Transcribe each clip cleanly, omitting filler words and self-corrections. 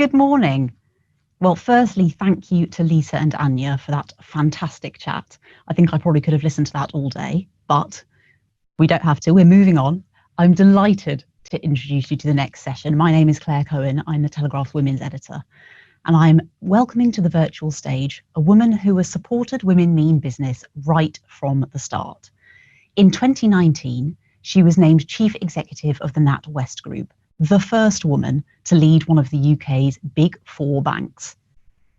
Good morning. Well, firstly, thank you to Lisa and Anya for that fantastic chat. I think I probably could have listened to that all day, but we don't have to. We're moving on. I'm delighted to introduce you to the next session. My name is Claire Cohen. I'm the Telegraph's women's editor, and I'm welcoming to the virtual stage a woman who has supported women mean business right from the start. In 2019, she was named Chief Executive of the Natwest Group, the first woman to lead one of the UK's big four banks.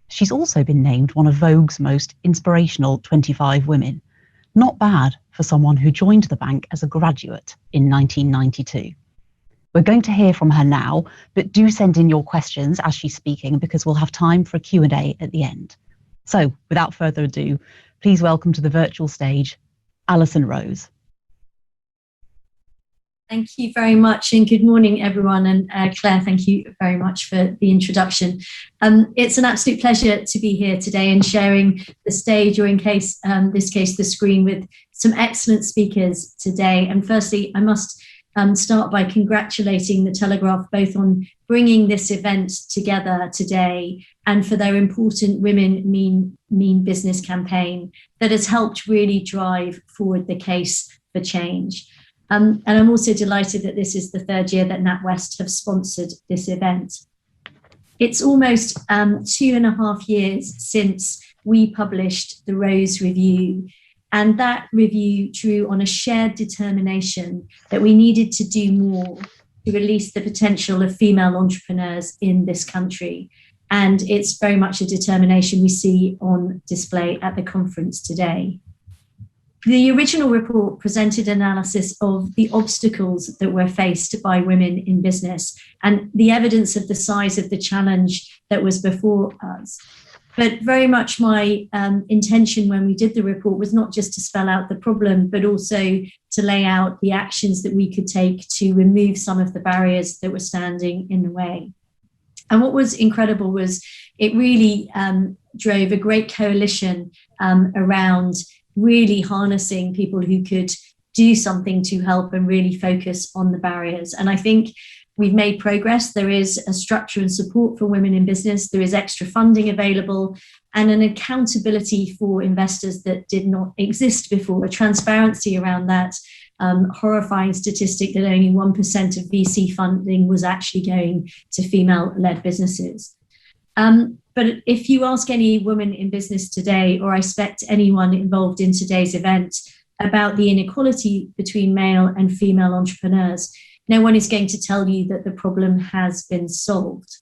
She's also been named one of Vogue's most inspirational 25 women. Not bad for someone who joined the bank as a graduate in 1992. We're going to hear from her now, but do send in your questions as she's speaking because we'll have time for a Q&A at the end. So without further ado, please welcome to the virtual stage, Alison Rose. Thank you very much, and good morning, everyone. And Claire, thank you very much for the introduction. It's an absolute pleasure to be here today and sharing the stage, or in this case, the screen, with some excellent speakers today. And firstly, I must start by congratulating the Telegraph both on bringing this event together today and for their important Women Mean Business campaign that has helped really drive forward the case for change. And I'm also delighted that this is the third year that Natwest have sponsored this event. It's almost 2.5 years since we published the Rose Review, and that review drew on a shared determination that we needed to do more to release the potential of female entrepreneurs in this country. And it's very much a determination we see on display at the conference today. The original report presented analysis of the obstacles that were faced by women in business and the evidence of the size of the challenge that was before us. But very much my intention when we did the report was not just to spell out the problem, but also to lay out the actions that we could take to remove some of the barriers that were standing in the way. And what was incredible was it really drove a great coalition around really harnessing people who could do something to help and really focus on the barriers. And I think we've made progress. There is a structure and support for women in business. There is extra funding available and an accountability for investors that did not exist before, a transparency around that horrifying statistic that only 1% of VC funding was actually going to female-led businesses. But if you ask any woman in business today, or I expect anyone involved in today's event, about the inequality between male and female entrepreneurs, no one is going to tell you that the problem has been solved.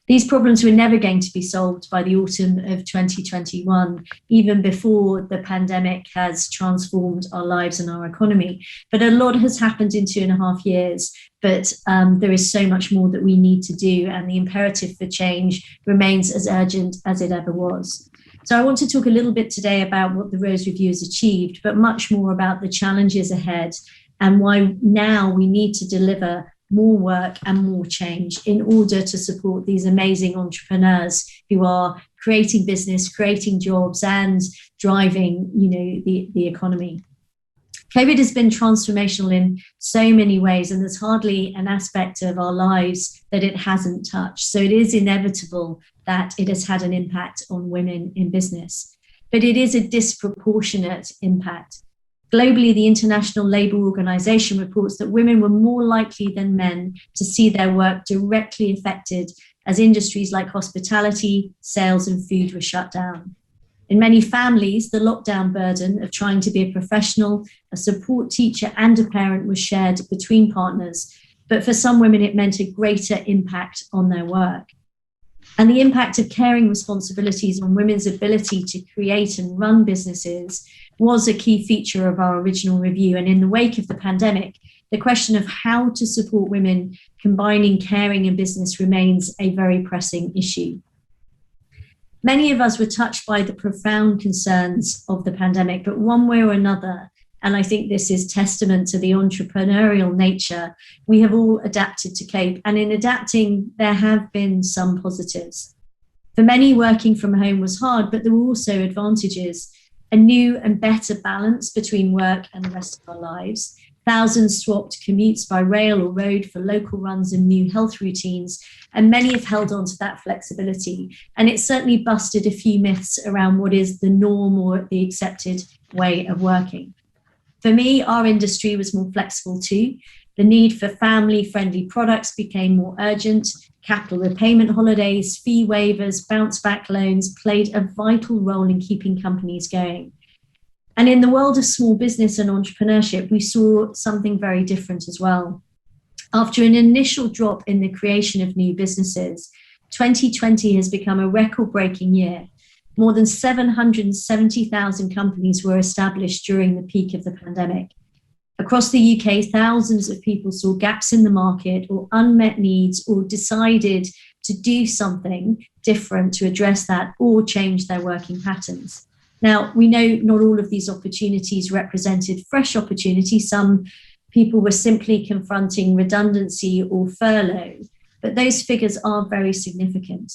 These problems were never going to be solved by the autumn of 2021, even before the pandemic has transformed our lives and our economy. But a lot has happened in 2.5 years, but there is so much more that we need to do, and the imperative for change remains as urgent as it ever was. So I want to talk a little bit today about what the Rose Review has achieved, but much more about the challenges ahead and why now we need to deliver more work and more change in order to support these amazing entrepreneurs who are creating business, creating jobs, and driving, the economy. COVID has been transformational in so many ways, and there's hardly an aspect of our lives that it hasn't touched. So it is inevitable that it has had an impact on women in business, but it is a disproportionate impact. Globally, the International Labour Organization reports that women were more likely than men to see their work directly affected as industries like hospitality, sales, and food were shut down. In many families, the lockdown burden of trying to be a professional, a support teacher, and a parent was shared between partners. But for some women, it meant a greater impact on their work. And the impact of caring responsibilities on women's ability to create and run businesses was a key feature of our original review. And in the wake of the pandemic, the question of how to support women combining caring and business remains a very pressing issue. Many of us were touched by the profound concerns of the pandemic, but one way or another, and I think this is testament to the entrepreneurial nature, we have all adapted to cope. And in adapting, there have been some positives. For many, working from home was hard, but there were also advantages. A new and better balance between work and the rest of our lives, Thousands swapped commutes by rail or road for local runs and new health routines, and many have held on to that flexibility. And it certainly busted a few myths around what is the norm or the accepted way of working. For me, our industry was more flexible too. The need for family-friendly products became more urgent. Capital repayment holidays, fee waivers, bounce-back loans played a vital role in keeping companies going. And in the world of small business and entrepreneurship, we saw something very different as well. After an initial drop in the creation of new businesses, 2020 has become a record-breaking year. More than 770,000 companies were established during the peak of the pandemic. Across the UK, thousands of people saw gaps in the market or unmet needs or decided to do something different to address that or change their working patterns. Now, we know not all of these opportunities represented fresh opportunities. Some people were simply confronting redundancy or furlough, but those figures are very significant.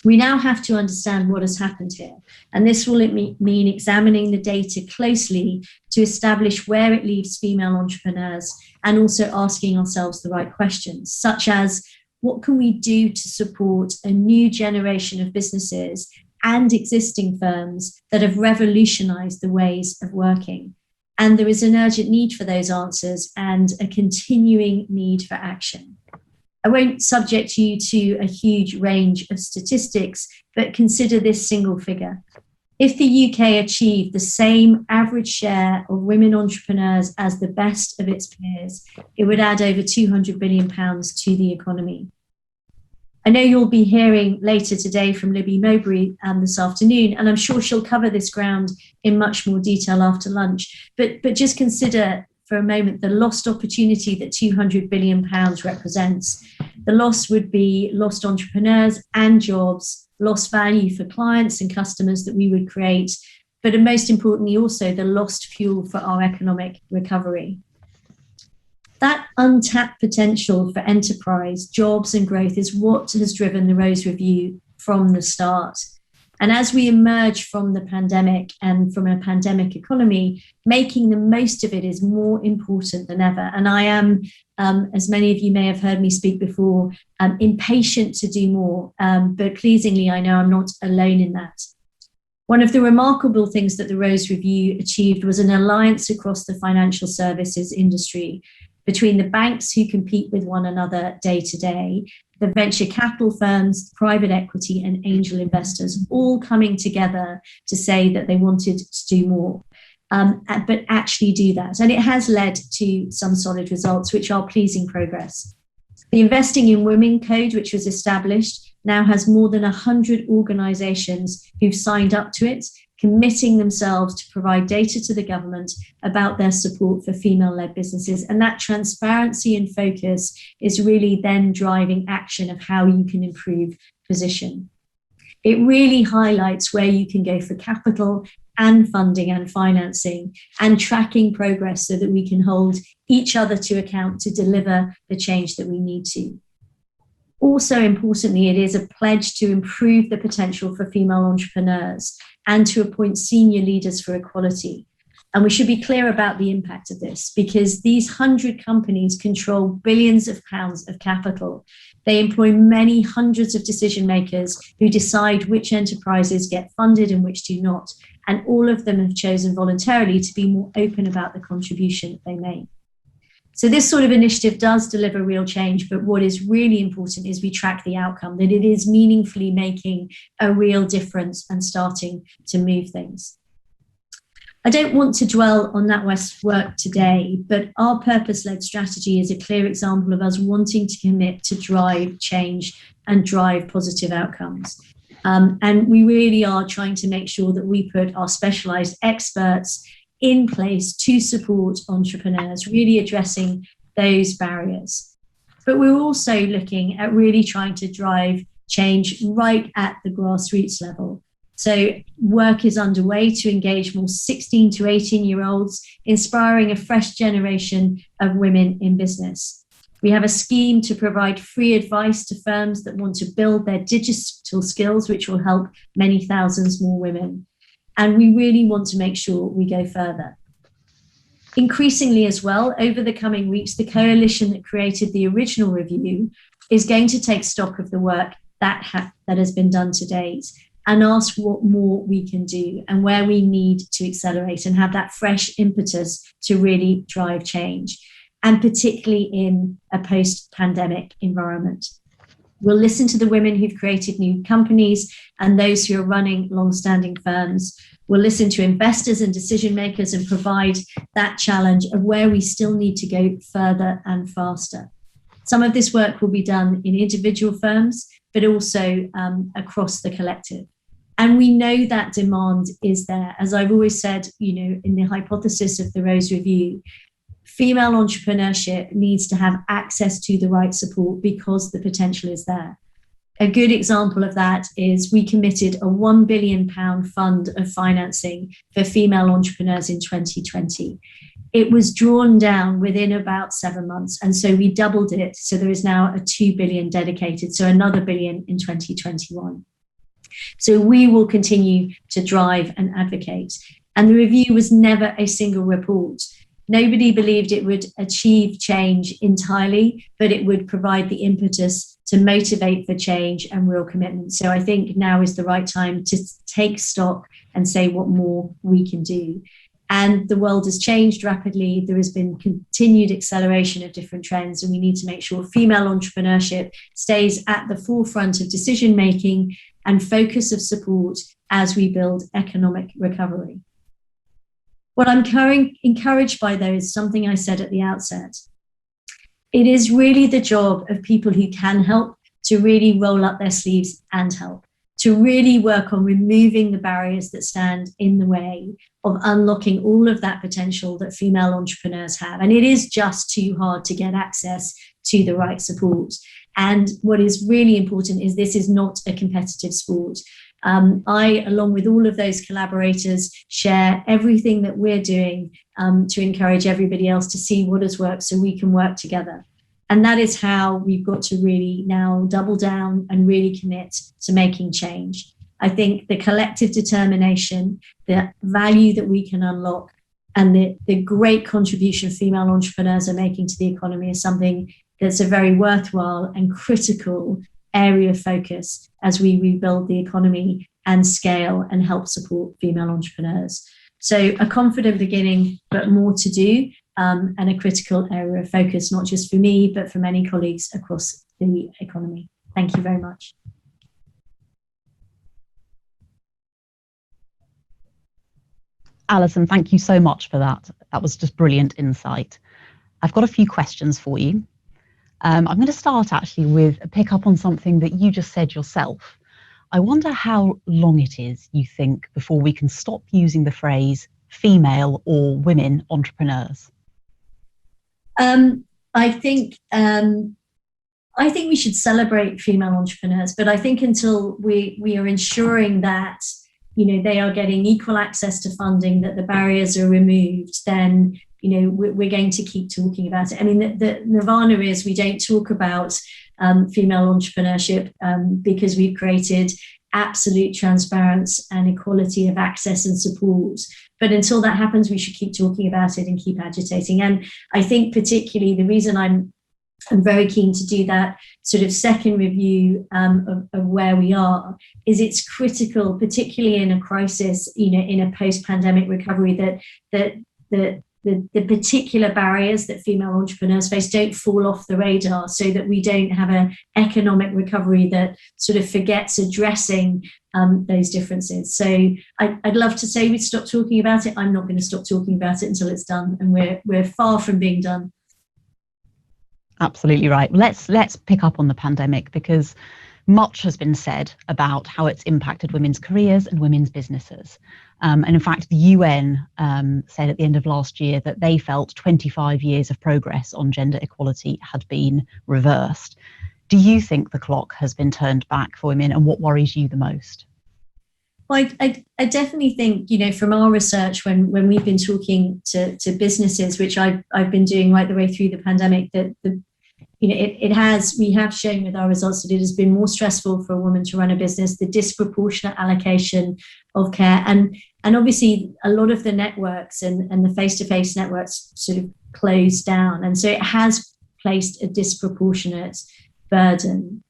We now have to understand what has happened here, and this will mean examining the data closely to establish where it leaves female entrepreneurs and also asking ourselves the right questions, such as what can we do to support a new generation of businesses and existing firms that have revolutionized the ways of working. And there is an urgent need for those answers and a continuing need for action. I won't subject you to a huge range of statistics, but consider this single figure. If the UK achieved the same average share of women entrepreneurs as the best of its peers, it would add over £200 billion to the economy. I know you'll be hearing later today from Libby Mowbray this afternoon, and I'm sure she'll cover this ground in much more detail after lunch. But just consider for a moment the lost opportunity that £200 billion represents. The loss would be lost entrepreneurs and jobs, lost value for clients and customers that we would create, but most importantly also the lost fuel for our economic recovery. That untapped potential for enterprise, jobs and growth is what has driven the Rose Review from the start. And as we emerge from the pandemic and from a pandemic economy, making the most of it is more important than ever. And I am, as many of you may have heard me speak before, impatient to do more. But pleasingly, I know I'm not alone in that. One of the remarkable things that the Rose Review achieved was an alliance across the financial services industry between the banks who compete with one another day to day, the venture capital firms, private equity and angel investors all coming together to say that they wanted to do more, but actually do that. And it has led to some solid results, which are pleasing progress. The Investing in Women Code, which was established, now has more than 100 organisations who've signed up to it, committing themselves to provide data to the government about their support for female-led businesses. And that transparency and focus is really then driving action of how you can improve position. It really highlights where you can go for capital and funding and financing and tracking progress so that we can hold each other to account to deliver the change that we need to. Also importantly, it is a pledge to improve the potential for female entrepreneurs and to appoint senior leaders for equality. And we should be clear about the impact of this because these 100 companies control billions of pounds of capital. They employ many hundreds of decision makers who decide which enterprises get funded and which do not. And all of them have chosen voluntarily to be more open about the contribution they make. So this sort of initiative does deliver real change, but what is really important is we track the outcome, that it is meaningfully making a real difference and starting to move things. I don't want to dwell on Natwest's work today, but our purpose-led strategy is a clear example of us wanting to commit to drive change and drive positive outcomes. And we really are trying to make sure that we put our specialised experts in place to support entrepreneurs, really addressing those barriers. But we're also looking at really trying to drive change right at the grassroots level. So work is underway to engage more 16 to 18-year-olds, inspiring a fresh generation of women in business. We have a scheme to provide free advice to firms that want to build their digital skills, which will help many thousands more women. And we really want to make sure we go further. Increasingly as well, over the coming weeks, the coalition that created the original review is going to take stock of the work that has been done to date and ask what more we can do and where we need to accelerate and have that fresh impetus to really drive change, and particularly in a post-pandemic environment. We'll listen to the women who've created new companies and those who are running long-standing firms. We'll listen to investors and decision makers and provide that challenge of where we still need to go further and faster. Some of this work will be done in individual firms, but also across the collective. And we know that demand is there. As I've always said, in the hypothesis of the Rose Review, female entrepreneurship needs to have access to the right support because the potential is there. A good example of that is we committed a £1 billion fund of financing for female entrepreneurs in 2020. It was drawn down within about 7 months. And so we doubled it. So there is now a 2 billion dedicated, so another billion in 2021. So we will continue to drive and advocate. And the review was never a single report. Nobody believed it would achieve change entirely, but it would provide the impetus to motivate for change and real commitment. So I think now is the right time to take stock and say what more we can do. And the world has changed rapidly. There has been continued acceleration of different trends, and we need to make sure female entrepreneurship stays at the forefront of decision making and focus of support as we build economic recovery. What I'm encouraged by, though, is something I said at the outset. It is really the job of people who can help to really roll up their sleeves and help, to really work on removing the barriers that stand in the way of unlocking all of that potential that female entrepreneurs have. And it is just too hard to get access to the right support. And what is really important is this is not a competitive sport. I, along with all of those collaborators, share everything that we're doing to encourage everybody else to see what has worked so we can work together. And that is how we've got to really now double down and really commit to making change. I think the collective determination, the value that we can unlock, and the great contribution female entrepreneurs are making to the economy is something that's a very worthwhile and critical area of focus as we rebuild the economy and scale and help support female entrepreneurs. So a confident beginning, but more to do, and a critical area of focus, not just for me, but for many colleagues across the economy. Thank you very much. Alison, thank you so much for that. That was just brilliant insight. I've got a few questions for you. I'm going to start actually with a pick up on something that you just said yourself. I wonder how long it is, you think, before we can stop using the phrase female or women entrepreneurs? I think we should celebrate female entrepreneurs, but I think until we are ensuring that they are getting equal access to funding, that the barriers are removed, then we're going to keep talking about it. I mean, the nirvana is we don't talk about female entrepreneurship because we've created absolute transparency and equality of access and support. But until that happens, we should keep talking about it and keep agitating. And I think particularly the reason I'm very keen to do that sort of second review of where we are is it's critical, particularly in a crisis, in a post-pandemic recovery, that the particular barriers that female entrepreneurs face don't fall off the radar, so that we don't have an economic recovery that sort of forgets addressing those differences. So I'd love to say we'd stop talking about it. I'm not going to stop talking about it until it's done, and we're far from being done. Absolutely right. Let's pick up on the pandemic, because much has been said about how it's impacted women's careers and women's businesses. And in fact, the UN said at the end of last year that they felt 25 years of progress on gender equality had been reversed. Do you think the clock has been turned back for women, and what worries you the most? Well, I definitely think, from our research, when we've been talking to businesses, which I've been doing right the way through the pandemic, that we have shown with our results that it has been more stressful for a woman to run a business, the disproportionate allocation of care. And obviously a lot of the networks and the face-to-face networks sort of closed down. And so it has placed a disproportionate burden.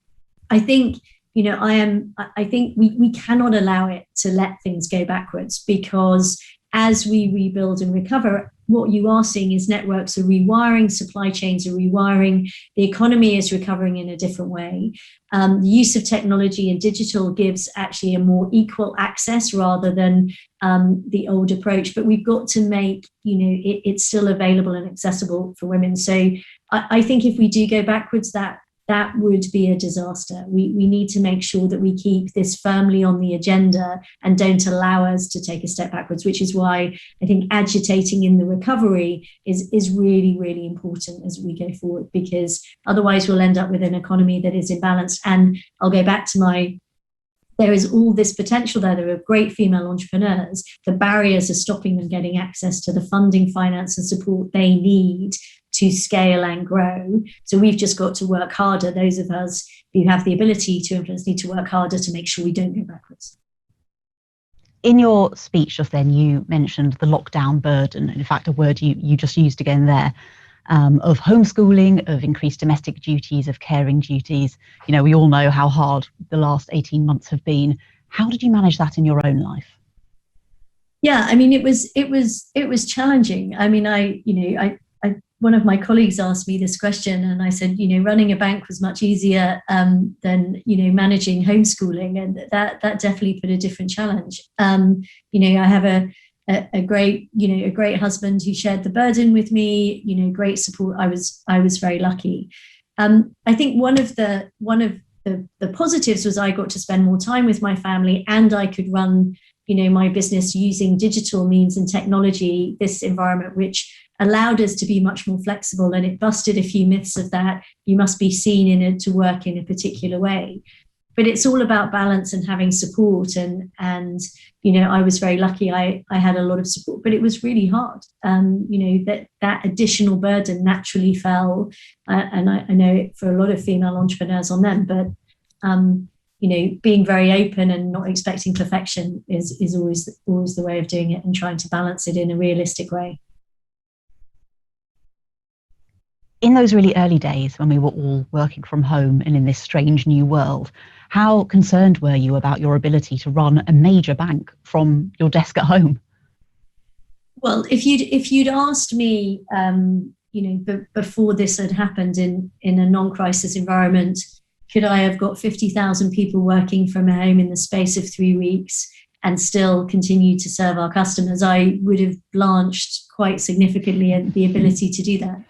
I think, I think we cannot allow it to let things go backwards, because as we rebuild and recover, what you are seeing is networks are rewiring, supply chains are rewiring, the economy is recovering in a different way. The use of technology and digital gives actually a more equal access rather than the old approach. But we've got to make, it's still available and accessible for women. So I think if we do go backwards, that would be a disaster. We need to make sure that we keep this firmly on the agenda and don't allow us to take a step backwards, which is why I think agitating in the recovery is really, really important as we go forward, because otherwise we'll end up with an economy that is imbalanced. And I'll go back to there is all this potential there. There are great female entrepreneurs. The barriers are stopping them getting access to the funding, finance and support they need to scale and grow. So we've just got to work harder. Those of us who have the ability to influence need to work harder to make sure we don't go backwards. In your speech just then, you mentioned the lockdown burden, and in fact, a word you just used again there, of homeschooling, of increased domestic duties, of caring duties. We all know how hard the last 18 months have been. How did you manage that in your own life? Yeah, I mean, it was challenging. I mean, one of my colleagues asked me this question, and I said, running a bank was much easier than, managing homeschooling, and that definitely put a different challenge. I have a great husband who shared the burden with me. Great support. I was very lucky. I think one of the positives was I got to spend more time with my family, and I could run my business using digital means and technology, this environment, which allowed us to be much more flexible, and it busted a few myths of that you must be seen to work in a particular way. But it's all about balance and having support, and I was very lucky. I had a lot of support, but it was really hard. That additional burden naturally fell, and I know for a lot of female entrepreneurs on them, but being very open and not expecting perfection is always the way of doing it, and trying to balance it in a realistic way. In those really early days when we were all working from home and in this strange new world, how concerned were you about your ability to run a major bank from your desk at home? Well, if you'd asked me, before this had happened in a non-crisis environment, could I have got 50,000 people working from home in the space of 3 weeks and still continue to serve our customers, I would have blanched quite significantly at the ability to do that.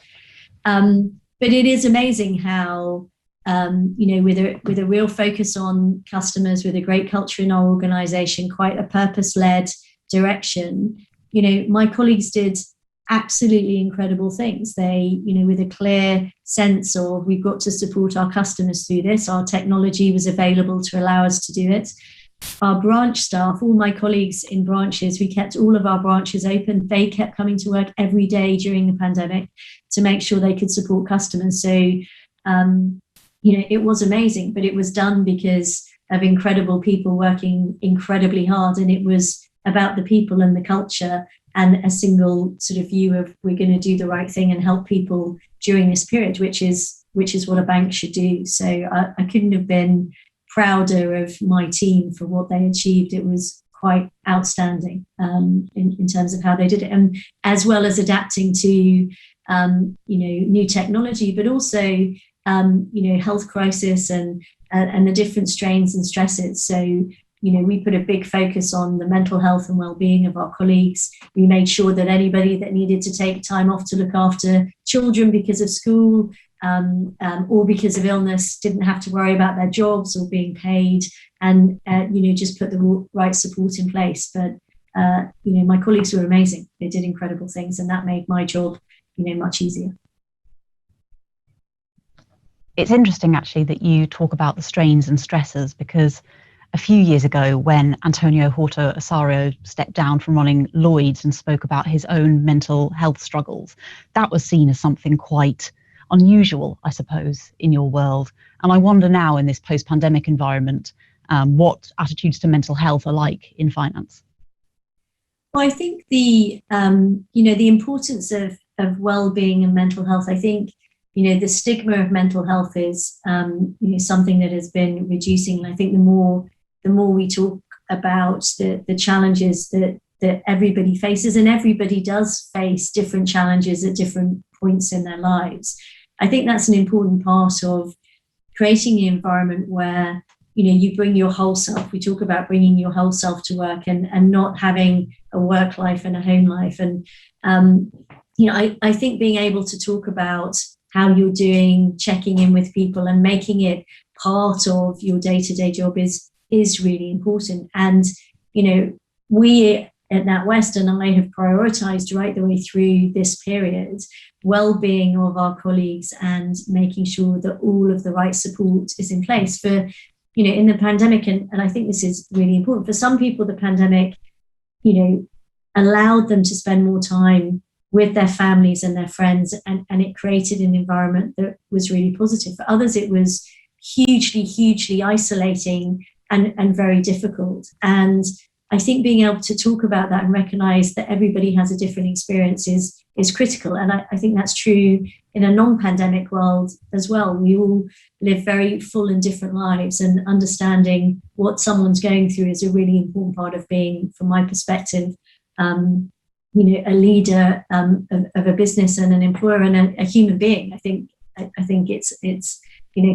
But it is amazing how, with a real focus on customers, with a great culture in our organization, quite a purpose-led direction, my colleagues did absolutely incredible things. They, with a clear sense of we've got to support our customers through this. Our technology was available to allow us to do it. Our branch staff, all my colleagues in branches, we kept all of our branches open. They kept coming to work every day during the pandemic to make sure they could support customers. So, it was amazing, but it was done because of incredible people working incredibly hard. And it was about the people and the culture and a single sort of view of we're going to do the right thing and help people during this period, which is what a bank should do. So I couldn't have been prouder of my team for what they achieved. It was quite outstanding in terms of how they did it, and as well as adapting to new technology, but also health crisis and the different strains and stresses. So we put a big focus on the mental health and well-being of our colleagues. We made sure that anybody that needed to take time off to look after children because of school or because of illness didn't have to worry about their jobs or being paid, and just put the right support in place. But my colleagues were amazing. They did incredible things, and that made my job much easier. It's interesting actually that you talk about the strains and stresses, because a few years ago when Antonio Horta Osorio stepped down from running Lloyd's and spoke about his own mental health struggles, that was seen as something quite unusual, I suppose, in your world. And I wonder now, in this post-pandemic environment, what attitudes to mental health are like in finance. Well, I think the importance of well-being and mental health. I think the stigma of mental health is something that has been reducing. And I think the more we talk about the challenges that everybody faces, and everybody does face different challenges at different points in their lives, I think that's an important part of creating an environment where you bring your whole self. We talk about bringing your whole self to work and not having a work life and a home life. And I think being able to talk about how you're doing, checking in with people and making it part of your day-to-day job is really important. And we at Natwest and I have prioritized right the way through this period well-being of our colleagues and making sure that all of the right support is in place for in the pandemic. And I think this is really important for some people. The pandemic allowed them to spend more time with their families and their friends, and it created an environment that was really positive. For others, it was hugely isolating and very difficult. And I think being able to talk about that and recognize that everybody has a different experience is critical. And I think that's true in a non-pandemic world as well. We all live very full and different lives, and understanding what someone's going through is a really important part of being, from my perspective, a leader of a business and an employer and a human being. I think it's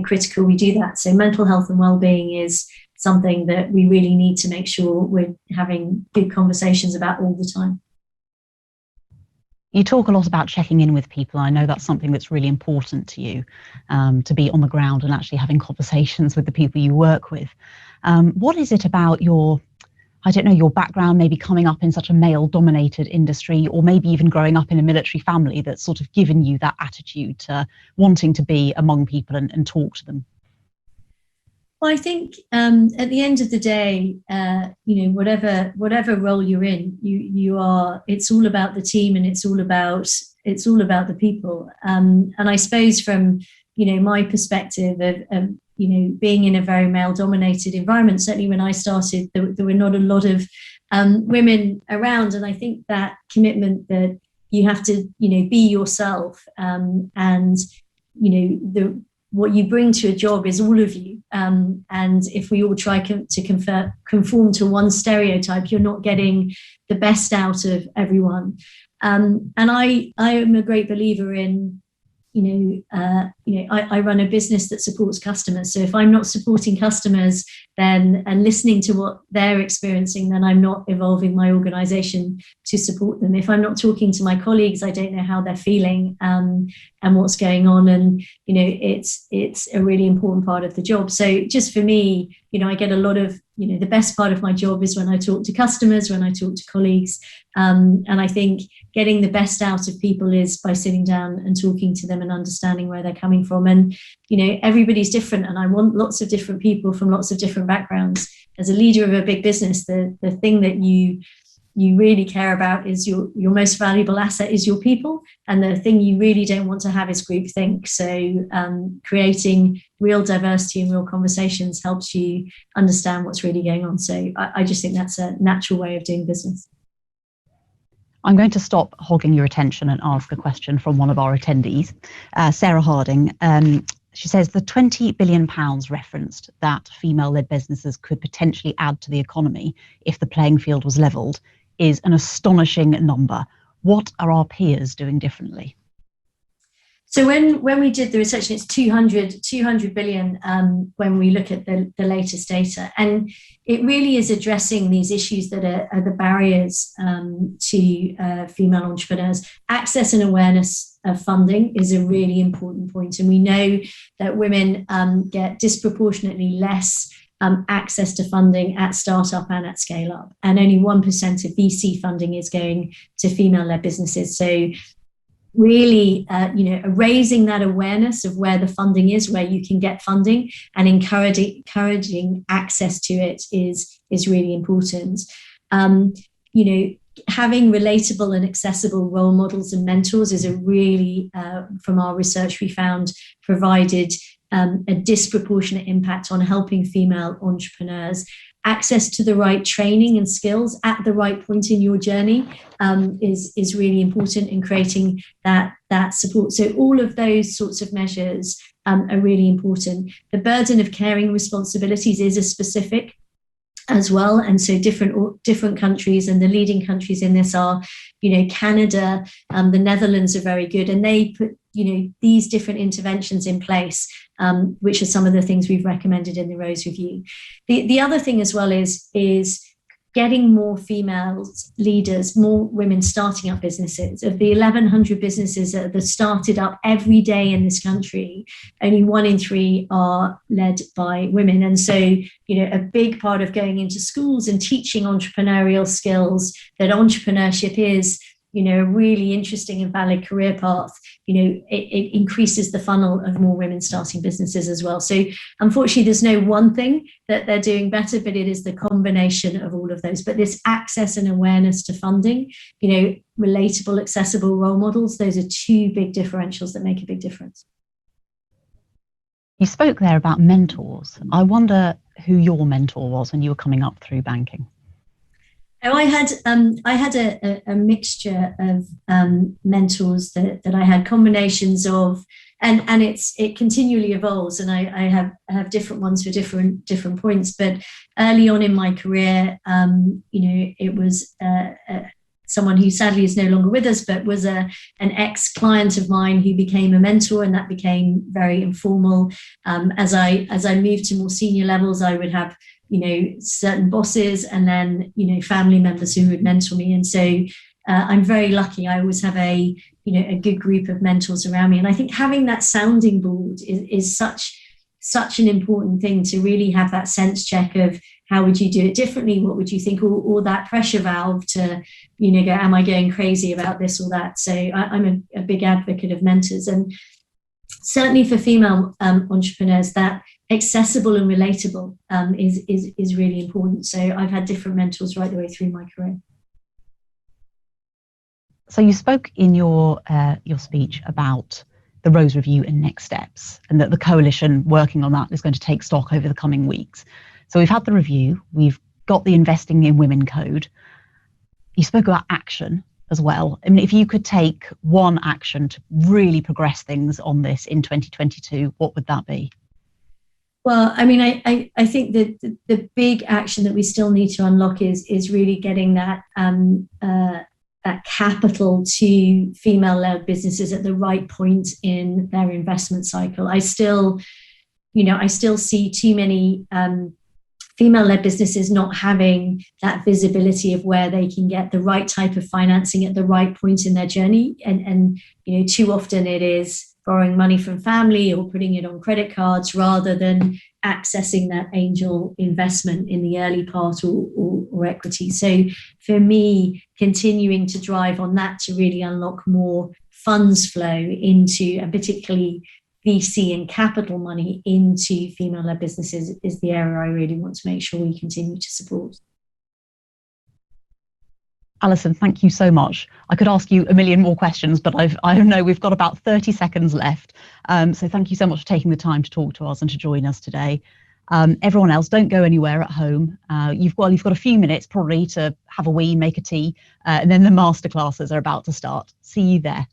critical we do that. So mental health and well-being is something that we really need to make sure we're having good conversations about all the time. You talk a lot about checking in with people. I know that's something that's really important to you, to be on the ground and actually having conversations with the people you work with. What is it about your background, maybe coming up in such a male-dominated industry, or maybe even growing up in a military family, that's sort of given you that attitude to wanting to be among people and talk to them? Well, I think at the end of the day, whatever role you're in, you are. It's all about the team, and it's all about the people. And I suppose from my perspective of being in a very male-dominated environment, certainly when I started, there were not a lot of women around, and I think that commitment that you have to be yourself, and what you bring to a job is all of you. And if we all try to conform to one stereotype, you're not getting the best out of everyone. And I am a great believer in, I run a business that supports customers. So if I'm not supporting customers and listening to what they're experiencing, then I'm not evolving my organization to support them. If I'm not talking to my colleagues, I don't know how they're feeling and what's going on. And, it's a really important part of the job. So just for me, I get a lot of, the best part of my job is when I talk to customers, when I talk to colleagues. And I think getting the best out of people is by sitting down and talking to them and understanding where they're coming from. And, everybody's different, and I want lots of different people from lots of different backgrounds. As a leader of a big business, the thing that you really care about is your most valuable asset is your people, and the thing you really don't want to have is groupthink. So creating real diversity and real conversations helps you understand what's really going on. So I just think that's a natural way of doing business. I'm going to stop hogging your attention and ask a question from one of our attendees, Sarah Harding. She says the £20 billion referenced that female-led businesses could potentially add to the economy if the playing field was levelled is an astonishing number. What are our peers doing differently? So when we did the research, it's 200 billion when we look at the latest data. And it really is addressing these issues that are the barriers to female entrepreneurs. Access and awareness of funding is a really important point. And we know that women get disproportionately less access to funding at startup and at scale up. And only 1% of VC funding is going to female-led businesses. So really, raising that awareness of where the funding is, where you can get funding, and encouraging access to it is really important. having relatable and accessible role models and mentors is a really, from our research we found, provided a disproportionate impact on helping female entrepreneurs. Access to the right training and skills at the right point in your journey is really important in creating that support. So all of those sorts of measures are really important. The burden of caring responsibilities is a specific as well, and so different countries, and the leading countries in this are, Canada, the Netherlands are very good, and they put these different interventions in place, which are some of the things we've recommended in the Rose Review. The other thing as well is getting more female leaders, more women starting up businesses. Of the 1,100 businesses that are started up every day in this country, only 1 in 3 are led by women. And so, a big part of going into schools and teaching entrepreneurial skills, that entrepreneurship is, a really interesting and valid career path, it increases the funnel of more women starting businesses as well. So unfortunately, there's no one thing that they're doing better, but it is the combination of all of those. But this access and awareness to funding, relatable, accessible role models, those are 2 big differentials that make a big difference. You spoke there about mentors. I wonder who your mentor was when you were coming up through banking. Oh, I had a mixture of mentors that I had, combinations of, and it continually evolves, and I have different ones for different points. But early on in my career, it was someone who sadly is no longer with us, but was an ex-client of mine who became a mentor, and that became very informal. As I moved to more senior levels, I would have certain bosses, and then family members who would mentor me. And so I'm very lucky. I always have a good group of mentors around me, and I think having that sounding board is such an important thing, to really have that sense check of how would you do it differently, what would you think, or that pressure valve to go, am I going crazy about this or that? So I'm a big advocate of mentors, and certainly for female entrepreneurs, that accessible and relatable is really important. So I've had different mentors right the way through my career. So you spoke in your speech about the Rose Review and next steps, and that the coalition working on that is going to take stock over the coming weeks. So we've had the review, we've got the Investing in Women Code. You spoke about action as well. I mean, if you could take one action to really progress things on this in 2022, what would that be? Well, I mean, I think that the big action that we still need to unlock is really getting that capital to female-led businesses at the right point in their investment cycle. I still see too many female-led businesses not having that visibility of where they can get the right type of financing at the right point in their journey, and too often it is borrowing money from family or putting it on credit cards rather than accessing that angel investment in the early part or equity. So for me, continuing to drive on that to really unlock more funds flow into, and particularly VC and capital money into female-led businesses, is the area I really want to make sure we continue to support. Alison, thank you so much. I could ask you a million more questions, but I know we've got about 30 seconds left. So thank you so much for taking the time to talk to us and to join us today. Everyone else, don't go anywhere at home. You've got a few minutes probably to have a wee, make a tea, and then the masterclasses are about to start. See you there.